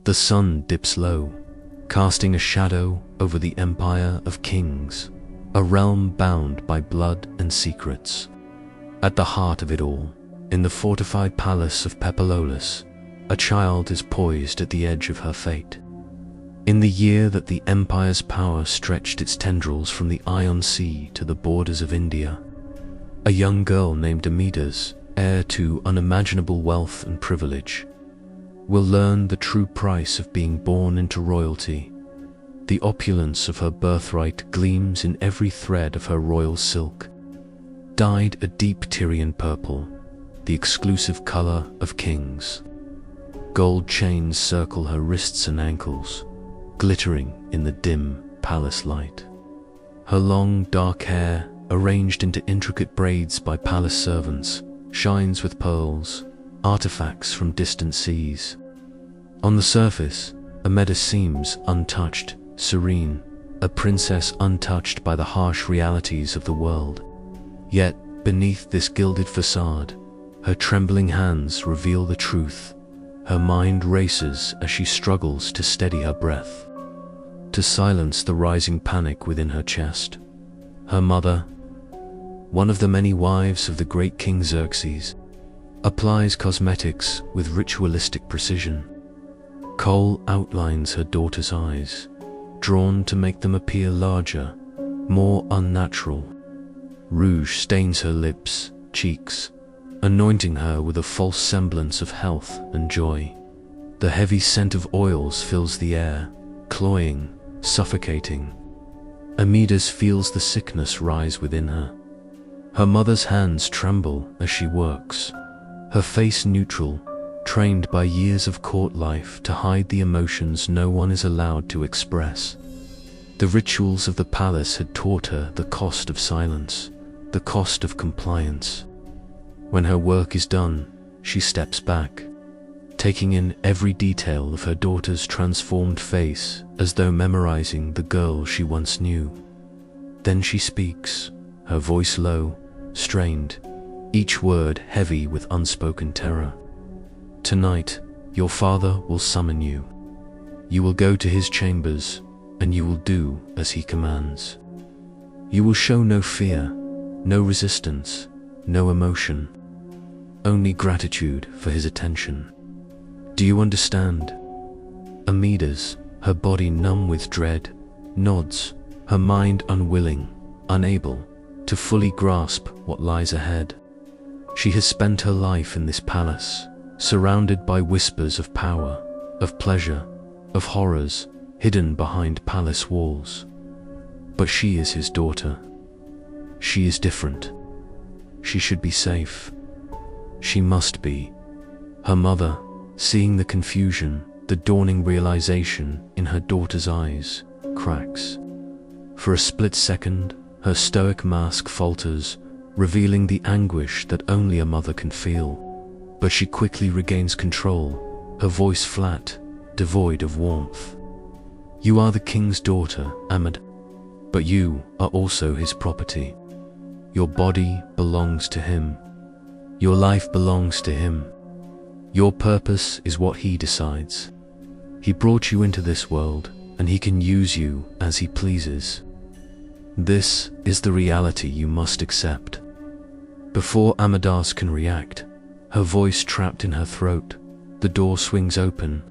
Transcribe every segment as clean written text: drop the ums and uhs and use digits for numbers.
The sun dips low, casting a shadow over the empire of kings, a realm bound by blood and secrets. At the heart of it all, in the fortified palace of Pepololis, a child is poised at the edge of her fate. In the year that the empire's power stretched its tendrils from the Iron Sea to the borders of India, a young girl named Amidas, heir to unimaginable wealth and privilege, will learn the true price of being born into royalty. The opulence of her birthright gleams in every thread of her royal silk, dyed a deep Tyrian purple, the exclusive color of kings. Gold chains circle her wrists and ankles, glittering in the dim palace light. Her long, dark hair, arranged into intricate braids by palace servants, shines with pearls, artifacts from distant seas. On the surface, Ameda seems untouched, serene, a princess untouched by the harsh realities of the world. Yet, beneath this gilded facade, her trembling hands reveal the truth. Her mind races as she struggles to steady her breath, to silence the rising panic within her chest. Her mother, one of the many wives of the great King Xerxes, applies cosmetics with ritualistic precision. Kohl outlines her daughter's eyes, drawn to make them appear larger, more unnatural. Rouge stains her lips, cheeks, anointing her with a false semblance of health and joy. The heavy scent of oils fills the air, cloying, suffocating. Amidas feels the sickness rise within her. Her mother's hands tremble as she works, her face neutral, trained by years of court life to hide the emotions no one is allowed to express. The rituals of the palace had taught her the cost of silence, the cost of compliance. When her work is done, she steps back, taking in every detail of her daughter's transformed face as though memorizing the girl she once knew. Then she speaks, her voice low, strained, each word heavy with unspoken terror. Tonight, your father will summon you. You will go to his chambers, and you will do as he commands. You will show no fear, no resistance, no emotion, only gratitude for his attention. Do you understand? Amidas, her body numb with dread, nods, her mind unwilling, unable to fully grasp what lies ahead. She has spent her life in this palace, surrounded by whispers of power, of pleasure, of horrors, hidden behind palace walls. But she is his daughter. She is different. She should be safe. She must be. Her mother, seeing the confusion, the dawning realization in her daughter's eyes, cracks. For a split second, her stoic mask falters, revealing the anguish that only a mother can feel. But she quickly regains control, her voice flat, devoid of warmth. You are the king's daughter, Ahmed, but you are also his property. Your body belongs to him. Your life belongs to him. Your purpose is what he decides. He brought you into this world, and he can use you as he pleases. This is the reality you must accept. Before Amidas can react, her voice trapped in her throat, the door swings open.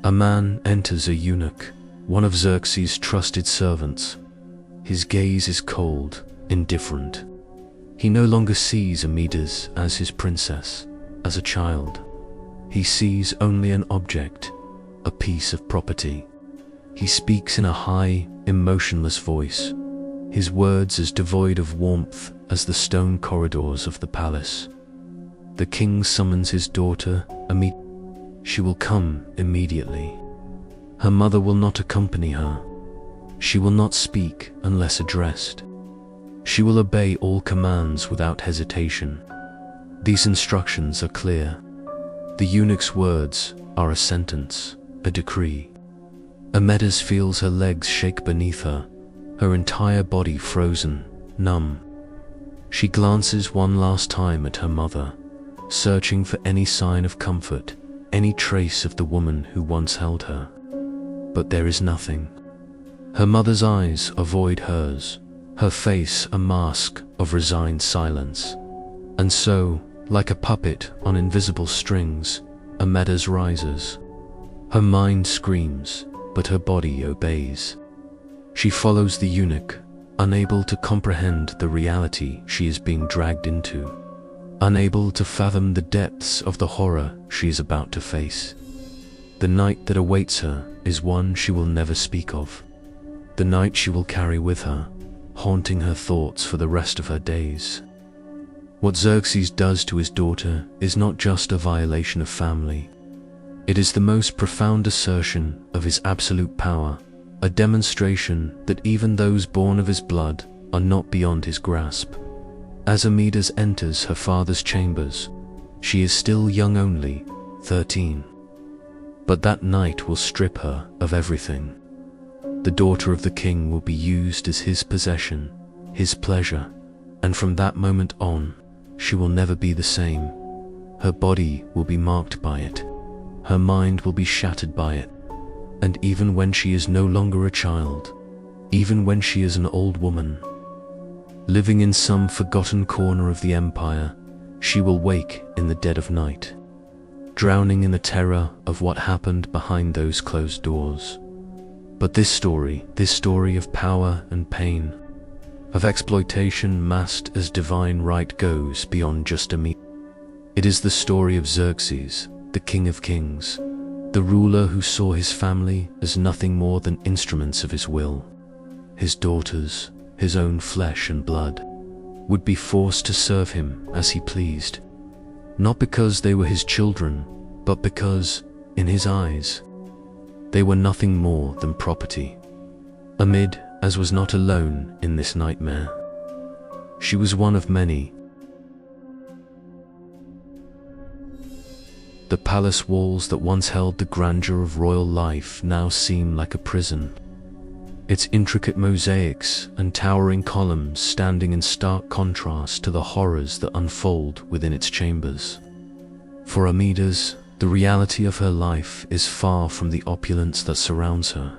A man enters, a eunuch, one of Xerxes' trusted servants. His gaze is cold, indifferent. He no longer sees Amidas as his princess, as a child. He sees only an object, a piece of property. He speaks in a high, emotionless voice, his words as devoid of warmth as the stone corridors of the palace. The king summons his daughter, Amidas. She will come immediately. Her mother will not accompany her. She will not speak unless addressed. She will obey all commands without hesitation. These instructions are clear. The eunuch's words are a sentence, a decree. Amidas feels her legs shake beneath her, her entire body frozen, numb. She glances one last time at her mother, searching for any sign of comfort, any trace of the woman who once held her. But there is nothing. Her mother's eyes avoid hers, her face a mask of resigned silence. And so, like a puppet on invisible strings, Amedes rises. Her mind screams, but her body obeys. She follows the eunuch, unable to comprehend the reality she is being dragged into, unable to fathom the depths of the horror she is about to face. The night that awaits her is one she will never speak of, the night she will carry with her, haunting her thoughts for the rest of her days. What Xerxes does to his daughter is not just a violation of family. It is the most profound assertion of his absolute power, a demonstration that even those born of his blood are not beyond his grasp. As Amedes enters her father's chambers, she is still young, only 13. But that night will strip her of everything. The daughter of the king will be used as his possession, his pleasure, and from that moment on, she will never be the same. Her body will be marked by it. Her mind will be shattered by it. And even when she is no longer a child, even when she is an old woman, living in some forgotten corner of the empire, she will wake in the dead of night, drowning in the terror of what happened behind those closed doors. But this story of power and pain, of exploitation masked as divine right, goes beyond just a myth. It is the story of Xerxes, the king of kings, the ruler who saw his family as nothing more than instruments of his will. His daughters, his own flesh and blood, would be forced to serve him as he pleased, not because they were his children, but because, in his eyes, they were nothing more than property. Amedes was not alone in this nightmare. She was one of many. The palace walls that once held the grandeur of royal life now seem like a prison. Its intricate mosaics and towering columns standing in stark contrast to the horrors that unfold within its chambers. For Amedes, the reality of her life is far from the opulence that surrounds her.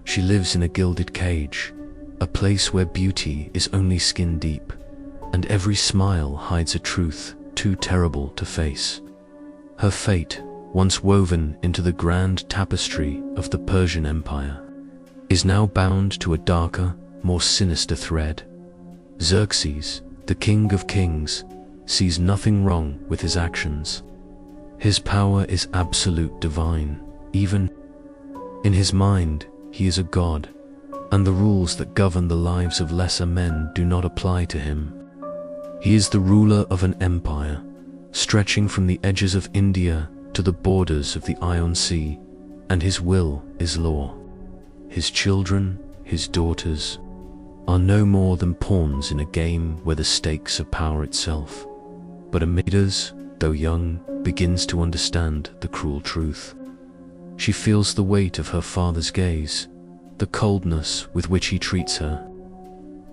She lives in a gilded cage, a place where beauty is only skin deep, and every smile hides a truth too terrible to face. Her fate, once woven into the grand tapestry of the Persian Empire, is now bound to a darker, more sinister thread. Xerxes, the king of kings, sees nothing wrong with his actions. His power is absolute, divine. Even in his mind, he is a god, and the rules that govern the lives of lesser men do not apply to him. He is the ruler of an empire, stretching from the edges of India to the borders of the Iron Sea, and his will is law. His children, his daughters, are no more than pawns in a game where the stakes are power itself. But Amedes, though young, begins to understand the cruel truth. She feels the weight of her father's gaze, the coldness with which he treats her.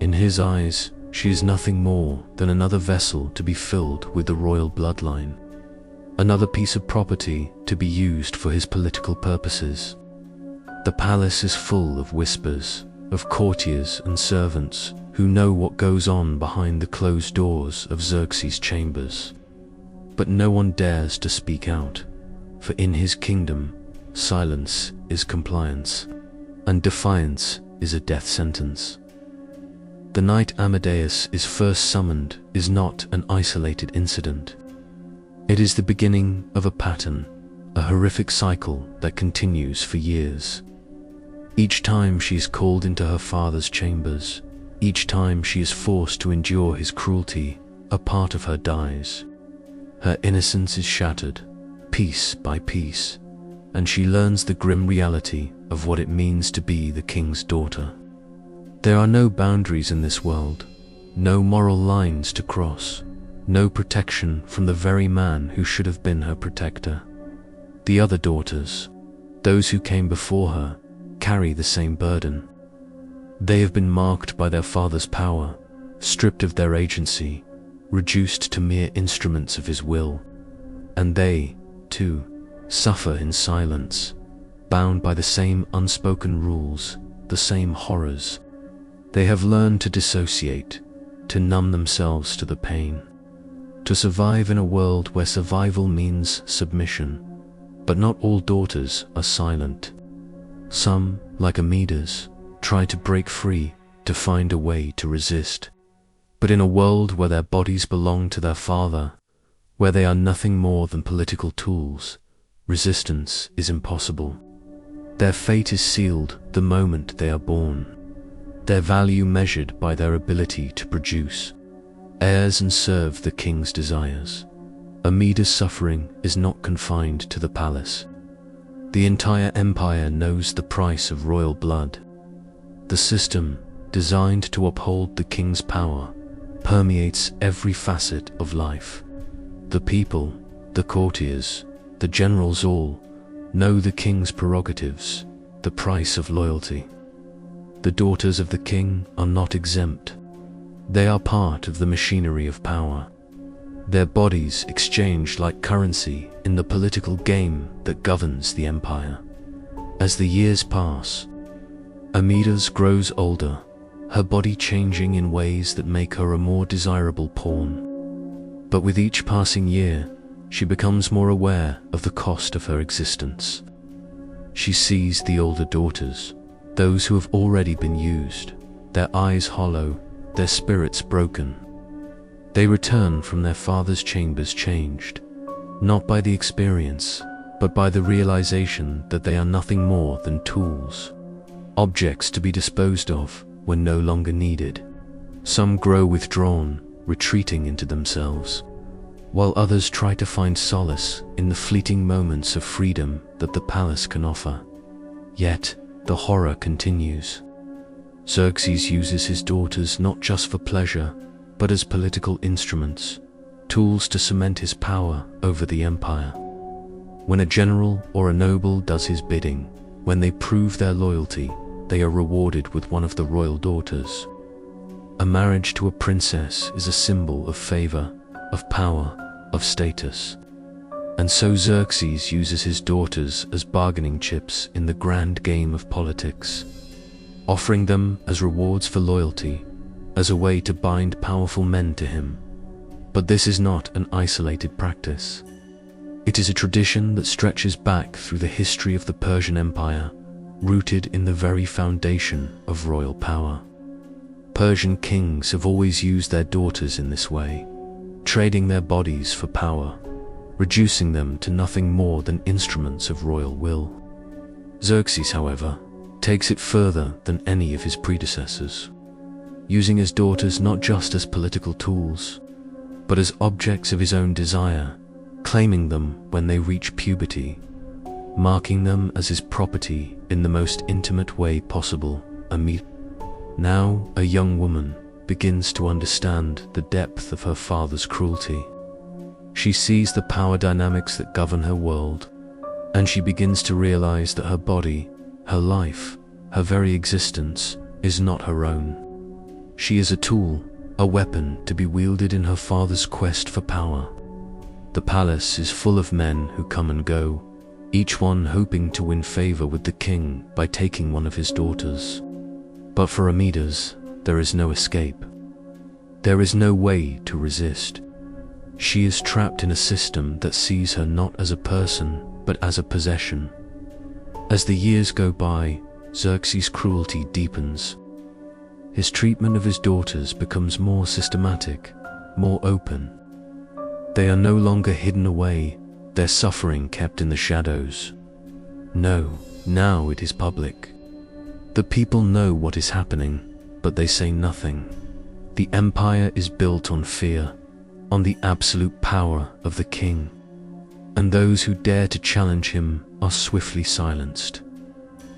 In his eyes, she is nothing more than another vessel to be filled with the royal bloodline, another piece of property to be used for his political purposes. The palace is full of whispers, of courtiers and servants who know what goes on behind the closed doors of Xerxes' chambers. But no one dares to speak out, for in his kingdom, silence is compliance, and defiance is a death sentence. The night Amedes is first summoned is not an isolated incident. It is the beginning of a pattern, a horrific cycle that continues for years. Each time she is called into her father's chambers, each time she is forced to endure his cruelty, a part of her dies. Her innocence is shattered, piece by piece, and she learns the grim reality of what it means to be the king's daughter. There are no boundaries in this world, no moral lines to cross, no protection from the very man who should have been her protector. The other daughters, those who came before her, carry the same burden. They have been marked by their father's power, stripped of their agency, reduced to mere instruments of his will. And they, too, suffer in silence, bound by the same unspoken rules, the same horrors. They have learned to dissociate, to numb themselves to the pain, to survive in a world where survival means submission. But not all daughters are silent. Some, like Amida's, try to break free, to find a way to resist. But in a world where their bodies belong to their father, where they are nothing more than political tools, resistance is impossible. Their fate is sealed the moment they are born, their value measured by their ability to produce heirs and serve the king's desires. Amida's suffering is not confined to the palace. The entire empire knows the price of royal blood. The system, designed to uphold the king's power, permeates every facet of life. The people, the courtiers, the generals all know the king's prerogatives, the price of loyalty. The daughters of the king are not exempt. They are part of the machinery of power. Their bodies exchange like currency in the political game that governs the empire. As the years pass, Amida's grows older, her body changing in ways that make her a more desirable pawn. But with each passing year, she becomes more aware of the cost of her existence. She sees the older daughters, those who have already been used, their eyes hollow, their spirits broken. They return from their father's chambers changed, not by the experience, but by the realization that they are nothing more than tools, objects to be disposed of when no longer needed. Some grow withdrawn, retreating into themselves, while others try to find solace in the fleeting moments of freedom that the palace can offer. Yet, the horror continues. Xerxes uses his daughters not just for pleasure, but as political instruments, tools to cement his power over the empire. When a general or a noble does his bidding, when they prove their loyalty, they are rewarded with one of the royal daughters. A marriage to a princess is a symbol of favor, of power, of status. And so Xerxes uses his daughters as bargaining chips in the grand game of politics, offering them as rewards for loyalty, as a way to bind powerful men to him. But this is not an isolated practice. It is a tradition that stretches back through the history of the Persian Empire, rooted in the very foundation of royal power. Persian kings have always used their daughters in this way, trading their bodies for power, reducing them to nothing more than instruments of royal will. Xerxes, however, takes it further than any of his predecessors, using his daughters not just as political tools, but as objects of his own desire, claiming them when they reach puberty, marking them as his property in the most intimate way possible. Now, a young woman begins to understand the depth of her father's cruelty. She sees the power dynamics that govern her world, and she begins to realize that her body, her life, her very existence is not her own. She is a tool, a weapon to be wielded in her father's quest for power. The palace is full of men who come and go, each one hoping to win favor with the king by taking one of his daughters. But for Amida's, there is no escape. There is no way to resist. She is trapped in a system that sees her not as a person, but as a possession. As the years go by, Xerxes' cruelty deepens. His treatment of his daughters becomes more systematic, more open. They are no longer hidden away, their suffering kept in the shadows. No, now it is public. The people know what is happening, but they say nothing. The empire is built on fear, on the absolute power of the king, and those who dare to challenge him are swiftly silenced.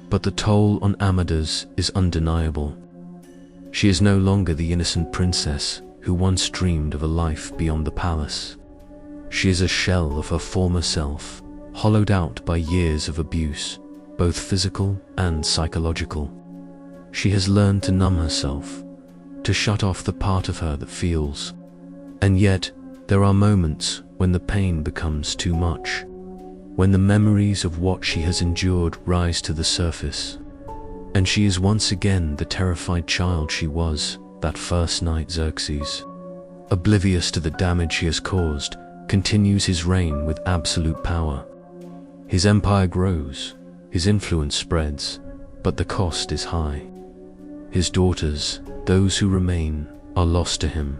But the toll on Amida's is undeniable. She is no longer the innocent princess who once dreamed of a life beyond the palace. She is a shell of her former self, hollowed out by years of abuse, both physical and psychological. She has learned to numb herself, to shut off the part of her that feels. And yet, there are moments when the pain becomes too much, when the memories of what she has endured rise to the surface, and she is once again the terrified child she was that first night. Xerxes, oblivious to the damage he has caused, continues his reign with absolute power. His empire grows, his influence spreads, but the cost is high. His daughters, those who remain, are lost to him.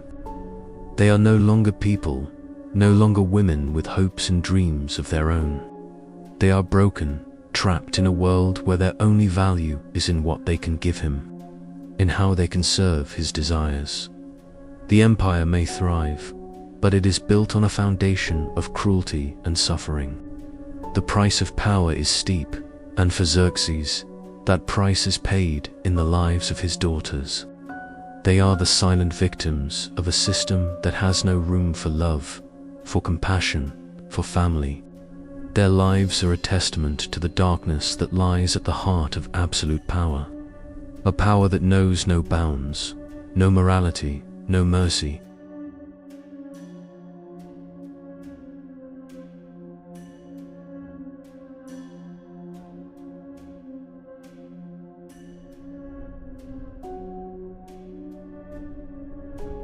They are no longer people, no longer women with hopes and dreams of their own. They are broken, trapped in a world where their only value is in what they can give him, in how they can serve his desires. The empire may thrive, but it is built on a foundation of cruelty and suffering. The price of power is steep, and for Xerxes, that price is paid in the lives of his daughters. They are the silent victims of a system that has no room for love, for compassion, for family. Their lives are a testament to the darkness that lies at the heart of absolute power. A power that knows no bounds, no morality, no mercy,